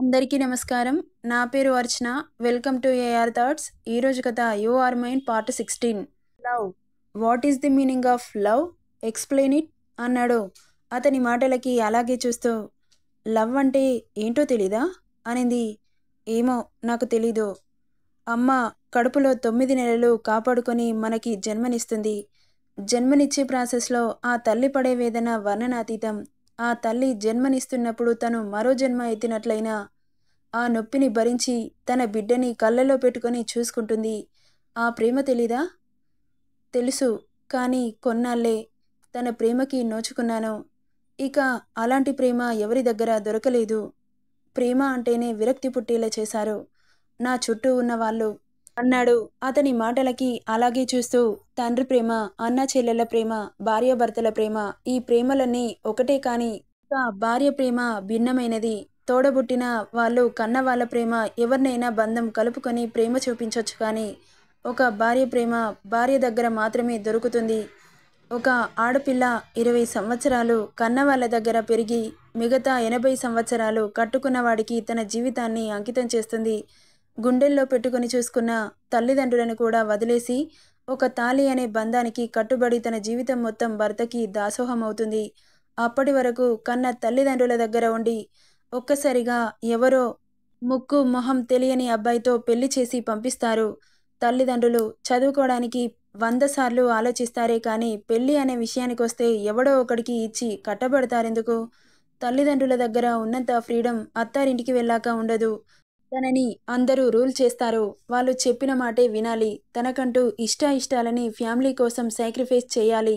అందరికీ నమస్కారం. నా పేరు Archana. Welcome to AR thoughts. ఈరోజు కథ you are mine part 16. Love. What is the meaning of love? Explain it అన్నాడు. అతని మాటలకి అలాగే చూస్తూ, లవ్ అంటే ఏంటో తెలీదా అనింది. ఏమో నాకు తెలీదు. అమ్మ కడుపులో 9 నెలలు కాపాడుకొని మనకి జన్మనిస్తుంది. జన్మనిచ్చే ప్రాసెస్లో ఆ తల్లి పడే వేదన వర్ణనాతీతం. ఆ తల్లి జన్మనిస్తున్నప్పుడు తను మరో జన్మ ఎత్తినట్లయినా ఆ నొప్పిని భరించి తన బిడ్డని కళ్ళలో పెట్టుకొని చూసుకుంటుంది. ఆ ప్రేమ తెలీదా? తెలుసు. కానీ కొన్నాళ్ళే తన ప్రేమకి నోచుకున్నాను. ఇక అలాంటి ప్రేమ ఎవరి దగ్గర దొరకలేదు. ప్రేమ అంటేనే విరక్తి పుట్టేలా చేశారు నా చుట్టూ ఉన్నవాళ్ళు అన్నాడు. అతని మాటలకి అలాగే చూస్తూ, తండ్రి ప్రేమ, అన్న చెల్లెల ప్రేమ, భార్యాభర్తల ప్రేమ, ఈ ప్రేమలన్నీ ఒకటే కాని ఇక భార్య ప్రేమ భిన్నమైనది. తోడబుట్టిన వాళ్ళు కన్న వాళ్ళ ప్రేమ ఎవరినైనా బంధం కలుపుకొని ప్రేమ చూపించవచ్చు. కానీ ఒక భార్య ప్రేమ భార్య దగ్గర మాత్రమే దొరుకుతుంది. ఒక ఆడపిల్ల 20 సంవత్సరాలు కన్న వాళ్ళ దగ్గర పెరిగి మిగతా 80 సంవత్సరాలు కట్టుకున్న వాడికి తన జీవితాన్ని అంకితం చేస్తుంది. గుండెల్లో పెట్టుకుని చూసుకున్న తల్లిదండ్రులను కూడా వదిలేసి ఒక తాళి అనే బంధానికి కట్టుబడి తన జీవితం మొత్తం భర్తకి దాసోహం అవుతుంది. అప్పటి వరకు కన్న తల్లిదండ్రుల దగ్గర ఉండి ఒక్కసారిగా ఎవరో ముక్కు మొహం తెలియని అబ్బాయితో పెళ్లి చేసి పంపిస్తారు. తల్లిదండ్రులు చదువుకోవడానికి 100 సార్లు ఆలోచిస్తారే కానీ పెళ్లి అనే విషయానికొస్తే ఎవడో ఒకడికి ఇచ్చి కట్టబడతారెందుకు? తల్లిదండ్రుల దగ్గర ఉన్నంత ఫ్రీడమ్ అత్తారింటికి వెళ్ళాక ఉండదు. తనని అందరూ రూల్ చేస్తారు. వాళ్ళు చెప్పిన మాటే వినాలి. తనకంటూ ఇష్టాలని ఫ్యామిలీ కోసం సాక్రిఫైస్ చేయాలి.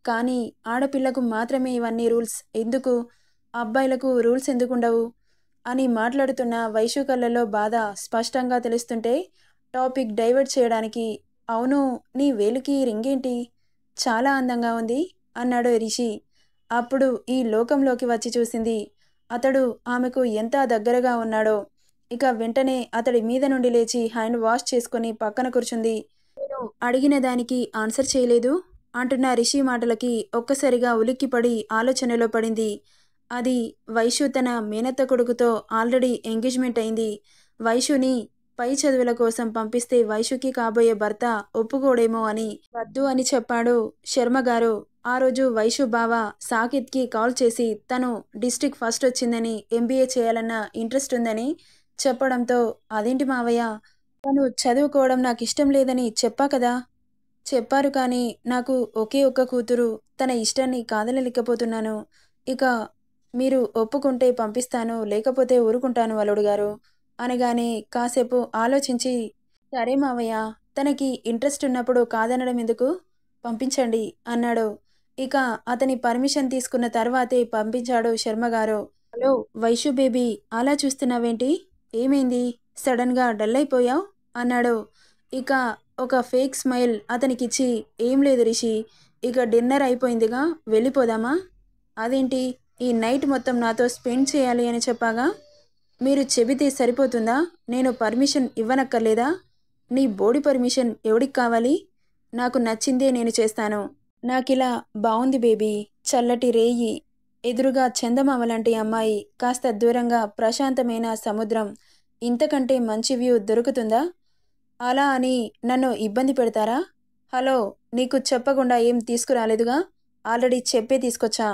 కానీ ఆడపిల్లకు మాత్రమే ఇవన్నీ రూల్స్ ఎందుకు? అబ్బాయిలకు రూల్స్ ఎందుకుండవు? అని మాట్లాడుతున్న వైషు కళ్ళలో బాధ స్పష్టంగా తెలుస్తుంటే టాపిక్ డైవర్ట్ చేయడానికి, అవును, నీ వేలుకి రింగేంటి? చాలా అందంగా ఉంది అన్నాడు రిషి. అప్పుడు ఈ లోకంలోకి వచ్చి చూసింది. అతడు ఆమెకు ఎంత దగ్గరగా ఉన్నాడో. ఇక వెంటనే అతడి మీద నుండి లేచి హ్యాండ్ వాష్ చేసుకుని పక్కన కూర్చుంది. నేను అడిగిన దానికి ఆన్సర్ చేయలేదు అంటున్న రిషి మాటలకి ఒక్కసారిగా ఉలిక్కిపడి ఆలోచనలో పడింది. అది వైషు తన మేనత్త కొడుకుతో ఆల్రెడీ ఎంగేజ్మెంట్ అయింది. వైషుని పై చదువుల కోసం పంపిస్తే వైషుకి కాబోయే భర్త ఒప్పుకోడేమో అని వద్దు అని చెప్పాడు శర్మగారు. ఆ రోజు వైషు బావ సాకేత్కి కాల్ చేసి తను డిస్ట్రిక్ట్ ఫస్ట్ వచ్చిందని, ఎంబీఏ చేయాలన్న ఇంట్రెస్ట్ ఉందని చెప్పడంతో, అదేంటి మావయ్య, తను చదువుకోవడం నాకు ఇష్టం లేదని చెప్పా కదా? చెప్పారు కానీ నాకు ఒకే ఒక్క కూతురు, తన ఇష్టాన్ని కాదనలేకపోతున్నాను. ఇక మీరు ఒప్పుకుంటే పంపిస్తాను, లేకపోతే ఊరుకుంటాను అల్లుడు గారు అనగానే కాసేపు ఆలోచించి, సరే మావయ్య, తనకి ఇంట్రెస్ట్ ఉన్నప్పుడు కాదనడం ఎందుకు, పంపించండి అన్నాడు. ఇక అతని పర్మిషన్ తీసుకున్న తర్వాతే పంపించాడు శర్మగారు. హలో వైషు బేబీ, అలా చూస్తున్నావేంటి? ఏమైంది? సడన్గా డల్ అయిపోయావు అన్నాడు. ఇక ఒక ఫేక్ స్మైల్ అతనికిచ్చి, ఏం లేదు రిషి, ఇక డిన్నర్ అయిపోయిందిగా, వెళ్ళిపోదామా? అదేంటి, ఈ నైట్ మొత్తం నాతో స్పెండ్ చేయాలి అని చెప్పాగా? మీరు చెబితే సరిపోతుందా? నేను పర్మిషన్ ఇవ్వనక్కర్లేదా? నీ బోడి పర్మిషన్ ఎవడికి కావాలి? నాకు నచ్చిందే నేను చేస్తాను. నాకిలా బావుంది బేబీ. చల్లటి రేయి, ఎదురుగా చందమామ లాంటి అమ్మాయి, కాస్త దూరంగా ప్రశాంతమైన సముద్రం, ఇంతకంటే మంచి వ్యూ దొరుకుతుందా? అలా అని నన్ను ఇబ్బంది పెడతారా? హలో, నీకు చెప్పకుండా ఏం తీసుకురాలేదుగా, ఆల్రెడీ చెప్పే తీసుకొచ్చా.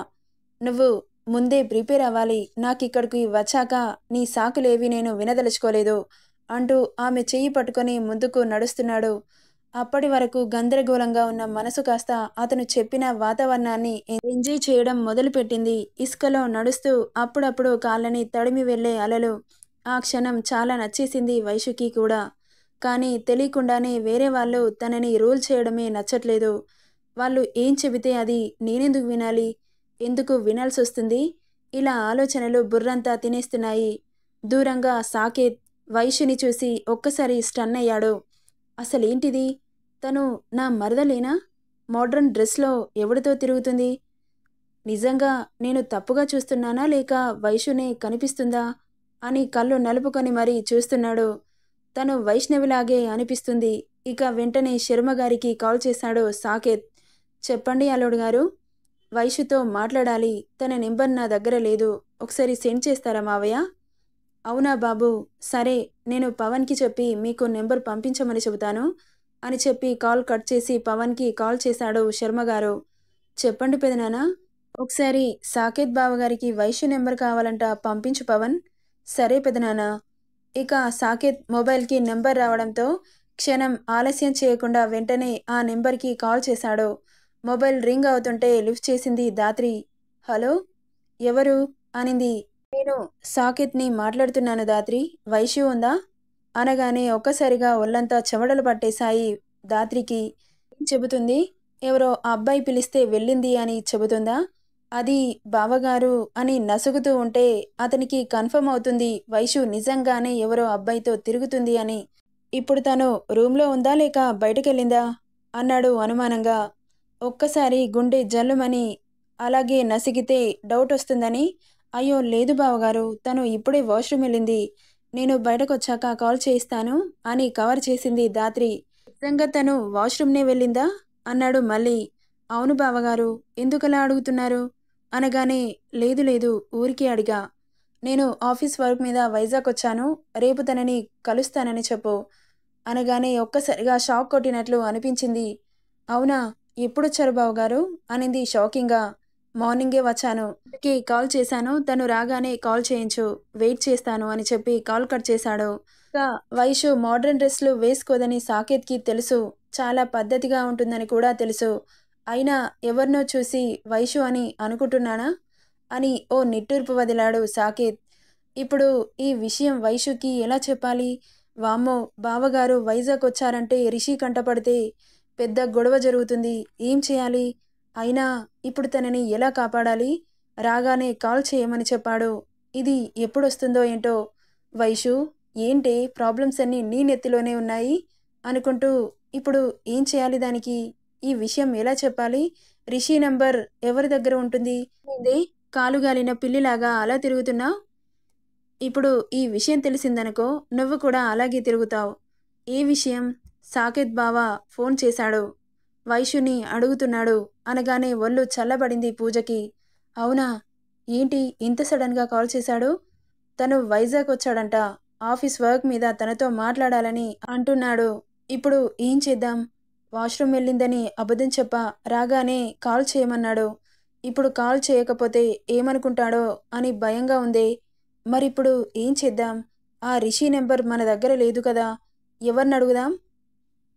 నువ్వు ముందే ప్రిపేర్ అవ్వాలి. నాకిక్కడికి వచ్చాక నీ సాకులేవి నేను వినదలుచుకోలేదు అంటూ ఆమె చెయ్యి పట్టుకొని ముందుకు నడుస్తున్నాడు. అప్పటి వరకు గందరగోళంగా ఉన్న మనసు కాస్త అతను చెప్పిన వాతావరణాన్ని ఎంజాయ్ చేయడం మొదలుపెట్టింది. ఇసుకలో నడుస్తూ అప్పుడప్పుడు కాళ్ళని తడిమి వెళ్లే అలలు. ఆ క్షణం చాలా నచ్చేసింది వైషుకి కూడా. కానీ తెలియకుండానే వేరే వాళ్ళు తనని రూల్ చేయడమే నచ్చట్లేదు. వాళ్ళు ఏం చెబితే అది నేనెందుకు వినాలి? ఎందుకు వినాల్సొస్తుంది? ఇలా ఆలోచనలు బుర్రంతా తినేస్తున్నాయి. దూరంగా సాకేత్ వైషుని చూసి ఒక్కసారి స్టన్ అయ్యాడు. అసలేంటిది? తను నా మరదలేనా? మోడ్రన్ డ్రెస్లో ఎవడితో తిరుగుతుంది? నిజంగా నేను తప్పుగా చూస్తున్నానా, లేక వైషునే కనిపిస్తుందా అని కళ్ళు నలుపుకొని మరీ చూస్తున్నాడు. తను వైష్ణవిలాగే అనిపిస్తుంది. ఇక వెంటనే శర్మగారికి కాల్ చేశాడు సాకేత్. చెప్పండి అల్లుడు గారు, వైషుతో మాట్లాడాలి. తన నెంబర్ నా దగ్గర లేదు. ఒకసారి సెండ్ చేస్తారా మావయ్య? అవునా బాబు, సరే, నేను పవన్కి చెప్పి మీకు నెంబర్ పంపించమని చెబుతాను అని చెప్పి కాల్ కట్ చేసి పవన్కి కాల్ చేశాడు శర్మగారు. చెప్పండి పెదనాన్న, ఒకసారి సాకేత్ బావగారికి వైశ్య నెంబర్ కావాలంట, పంపించు పవన్. సరే పెదనాన్న. ఇక సాకేత్ మొబైల్కి నెంబర్ రావడంతో క్షణం ఆలస్యం చేయకుండా వెంటనే ఆ నెంబర్కి కాల్ చేశాడు. మొబైల్ రింగ్ అవుతుంటే లిఫ్ట్ చేసింది ధాత్రి. హలో, ఎవరు అనింది. నేను సాకేత్ని మాట్లాడుతున్నాను ధాత్రి, వైశ్య ఉందా అనగానే ఒక్కసారిగా ఒళ్ళంతా చెమటలు పట్టేశాయి ధాత్రికి. ఏం చెబుతుంది? ఎవరో అబ్బాయి పిలిస్తే వెళ్ళింది అని చెబుతుందా? అది బావగారు అని నసుగుతూ ఉంటే అతనికి కన్ఫర్మ్ అవుతుంది వైషు నిజంగానే ఎవరో అబ్బాయితో తిరుగుతుంది అని. ఇప్పుడు తను రూమ్లో ఉందా లేక బయటకెళ్ళిందా అన్నాడు అనుమానంగా. ఒక్కసారి గుండె జల్లుమని, అలాగే నసిగితే డౌట్ వస్తుందని, అయ్యో లేదు బావగారు, తను ఇప్పుడే వాష్రూమ్ వెళ్ళింది, నేను బయటకొచ్చాక కాల్ చేయిస్తాను అని కవర్ చేసింది ధాత్రి. నిజంగా తను వాష్రూమ్నే వెళ్ళిందా అన్నాడు మళ్ళీ. అవును బావగారు, ఎందుకలా అడుగుతున్నారు అనగానే, లేదు లేదు, ఊరికే అడిగా. నేను ఆఫీస్ వర్క్ మీద వైజాగ్ వచ్చాను, రేపు తనని కలుస్తానని చెప్పు అనగానే ఒక్కసారిగా షాక్ కొట్టినట్లు అనిపించింది. అవునా, ఎప్పుడొచ్చారు బావగారు అనింది షాకింగ్గా. మార్నింగే వచ్చాను, కి కాల్ చేశాను, తను రాగానే కాల్ చేయించు, వెయిట్ చేస్తాను అని చెప్పి కాల్ కట్ చేశాడు. ఇంకా వైషు మోడ్రన్ డ్రెస్లు వేసుకోదని సాకేత్కి తెలుసు, చాలా పద్ధతిగా ఉంటుందని కూడా తెలుసు. అయినా ఎవరినో చూసి వైషు అని అనుకుంటున్నానా అని ఓ నిట్టూర్పు వదిలాడు సాకేత్. ఇప్పుడు ఈ విషయం వైషుకి ఎలా చెప్పాలి? వామ్మో, బావగారు వైజాగ్ వచ్చారంటే రిషి కంటపడితే పెద్ద గొడవ జరుగుతుంది, ఏం చేయాలి? అయినా ఇప్పుడు తనని ఎలా కాపాడాలి? రాగానే కాల్ చేయమని చెప్పాడు. ఇది ఎప్పుడొస్తుందో ఏంటో. వైషు, ఏంటి ప్రాబ్లమ్స్ అన్నీ నీ నెత్తిలోనే ఉన్నాయి అనుకుంటూ ఇప్పుడు ఏం చేయాలి దానికి? ఈ విషయం ఎలా చెప్పాలి? రిషి నంబర్ ఎవరి దగ్గర ఉంటుంది? ఏంది కాలుగాలిన పిల్లిలాగా అలా తిరుగుతున్నావు? ఇప్పుడు ఈ విషయం తెలిసిందనుకో, నువ్వు కూడా అలాగే తిరుగుతావు. ఏ విషయం? సాకేత్ బావ ఫోన్ చేశాడు, వైషుని అడుగుతున్నాడు అనగానే ఒళ్ళు చల్లబడింది పూజకి. అవునా, ఏంటి ఇంత సడన్గా కాల్ చేశాడు? తను వైజాగ్ వచ్చాడంట, ఆఫీస్ వర్క్ మీద తనతో మాట్లాడాలని అంటున్నాడు. ఇప్పుడు ఏం చేద్దాం? వాష్రూమ్ వెళ్ళిందని అబద్ధం చెప్పా, రాగానే కాల్ చేయమన్నాడు. ఇప్పుడు కాల్ చేయకపోతే ఏమనుకుంటాడో అని భయంగా ఉందే. మరిప్పుడు ఏం చేద్దాం? ఆ రిషి నెంబర్ మన దగ్గర లేదు కదా, ఎవరిని అడుగుదాం?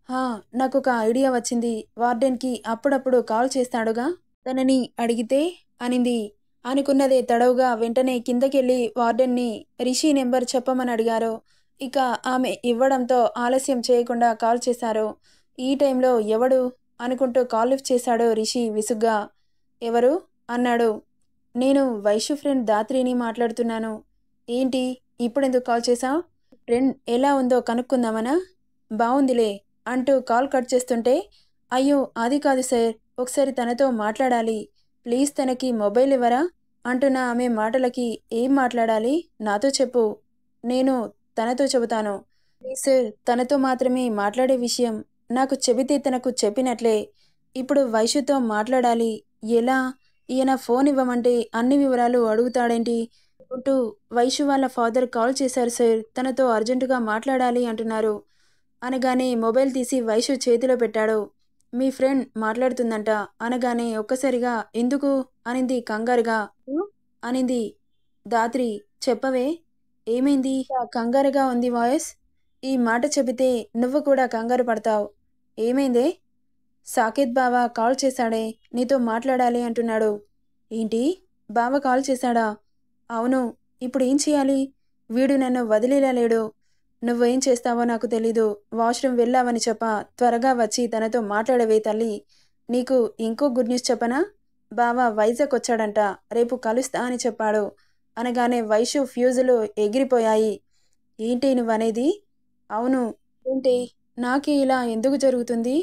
హా, నాకొక ఐడియా వచ్చింది, వార్డెన్కి అప్పుడప్పుడు కాల్ చేస్తాడుగా, తనని అడిగితే అనింది. అనుకున్నదే తడవుగా వెంటనే కిందకెళ్ళి వార్డెన్ని రిషి నెంబర్ చెప్పమని అడిగారు. ఇక ఆమె ఇవ్వడంతో ఆలస్యం చేయకుండా కాల్ చేశారు. ఈ టైంలో ఎవడు అనుకుంటూ కాల్ లిఫ్ట్ చేశాడు రిషి విసుగ్గా. ఎవరు అన్నాడు. నేను వైషు ఫ్రెండ్ ధాత్రిని మాట్లాడుతున్నాను. ఏంటి, ఇప్పుడెందుకు కాల్ చేశావు? ఫ్రెండ్ ఎలా ఉందో కనుక్కుందామనా? బావుందిలే అంటూ కాల్ కట్ చేస్తుంటే, అయ్యో అది కాదు సార్, ఒకసారి తనతో మాట్లాడాలి, ప్లీజ్ తనకి మొబైల్ ఇవ్వరా అంటున్న ఆమె మాటలకి, ఏం మాట్లాడాలి నాతో చెప్పు, నేను తనతో చెబుతాను. ప్లీజ్ సార్, తనతో మాత్రమే మాట్లాడే విషయం, నాకు చెబితే తనకు చెప్పినట్లే. ఇప్పుడు వైషుతో మాట్లాడాలి, ఎలా? ఈయన ఫోన్ ఇవ్వమంటే అన్ని వివరాలు అడుగుతాడేంటి అంటూ, వైషు వాళ్ళ ఫాదర్ కాల్ చేశారు సార్, తనతో అర్జెంటుగా మాట్లాడాలి అంటున్నారు అనగానే మొబైల్ తీసి వైషు చేతిలో పెట్టాడు. మీ ఫ్రెండ్ మాట్లాడుతుందంట అనగానే ఒక్కసారిగా ఎందుకు అనింది కంగారుగా. అనింది ధాత్రి. చెప్పవే, ఏమైంది? కంగారుగా ఉంది వాయిస్. ఈ మాట చెబితే నువ్వు కూడా కంగారు పడతావు. ఏమైందే? సాకేత్ బావ కాల్ చేశాడే, నీతో మాట్లాడాలి అంటున్నాడు. ఏంటి, బావ కాల్ చేశాడా? అవును. ఇప్పుడు ఏం చేయాలి? వీడు నన్ను వదిలేలా లేడు. నువ్వేం చేస్తావో నాకు తెలీదు. వాష్రూమ్ వెళ్ళావని చెప్పా, త్వరగా వచ్చి తనతో మాట్లాడవే తల్లి. నీకు ఇంకో గుడ్ న్యూస్ చెప్పనా? బావ వైజాగ్ వచ్చాడంట, రేపు కలుస్తా అని చెప్పాడు అనగానే వైషు ఫ్యూజులు ఎగిరిపోయాయి. ఏంటి నువ్వనేది? అవును. ఏంటి, నాకే ఇలా ఎందుకు జరుగుతుంది?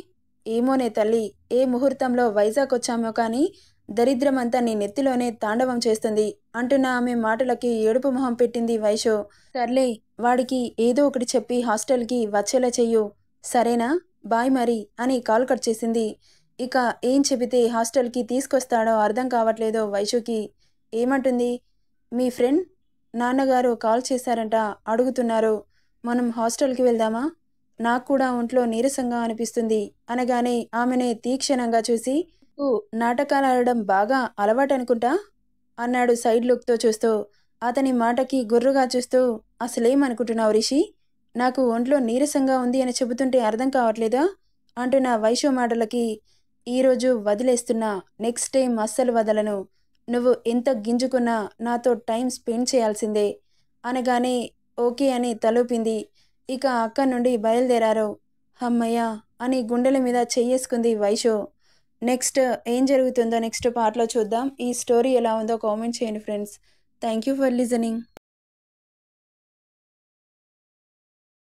ఏమోనే తల్లి, ఏ ముహూర్తంలో వైజాగ్ వచ్చామో కానీ దరిద్రమంతా నీ నెత్తిలోనే తాండవం చేస్తుంది అంటున్న ఆమె మాటలకి ఏడుపు మొహం పెట్టింది వైషు. సర్లే, వాడికి ఏదో ఒకటి చెప్పి హాస్టల్కి వచ్చేలా చెయ్యు, సరేనా? బాయ్ మరి అని కాల్ కట్ చేసింది. ఇక ఏం చెబితే హాస్టల్కి తీసుకొస్తాడో అర్థం కావట్లేదో వైషుకి. ఏమంటుంది? మీ ఫ్రెండ్ నాన్నగారు కాల్ చేశారంట, అడుగుతున్నారు. మనం హాస్టల్కి వెళ్దామా? నాకు కూడా ఒంట్లో నీరసంగా అనిపిస్తుంది అనగానే ఆమెని తీక్షణంగా చూసి, "నీకు నాటకాలు ఆడడం బాగా అలవాటనుకుంటా" అన్నాడు సైడ్ లుక్తో చూస్తూ. అతని మాటకి గుర్రుగా చూస్తూ, "అసలేమనుకుంటున్నావు రిషి? నాకు ఒంట్లో నీరసంగా ఉంది అని చెబుతుంటే అర్థం కావట్లేదా?" అంటున్న వైషు మాటలకి, "ఈరోజు వదిలేస్తున్నా, నెక్స్ట్ టైం అస్సలు వదలను. నువ్వు ఎంత గింజుకున్నా నాతో టైం స్పెండ్ చేయాల్సిందే" అనగానే ఓకే అని తలూపింది. ఇక అక్కడి నుండి బయలుదేరారు. హమ్మయ్య అని గుండెల మీద చెయ్యేసుకుంది వైషు. నెక్స్ట్ ఏం జరుగుతుందో నెక్స్ట్ పార్ట్లో చూద్దాం. ఈ స్టోరీ ఎలా ఉందో కామెంట్ చేయండి friends. Thank you for listening.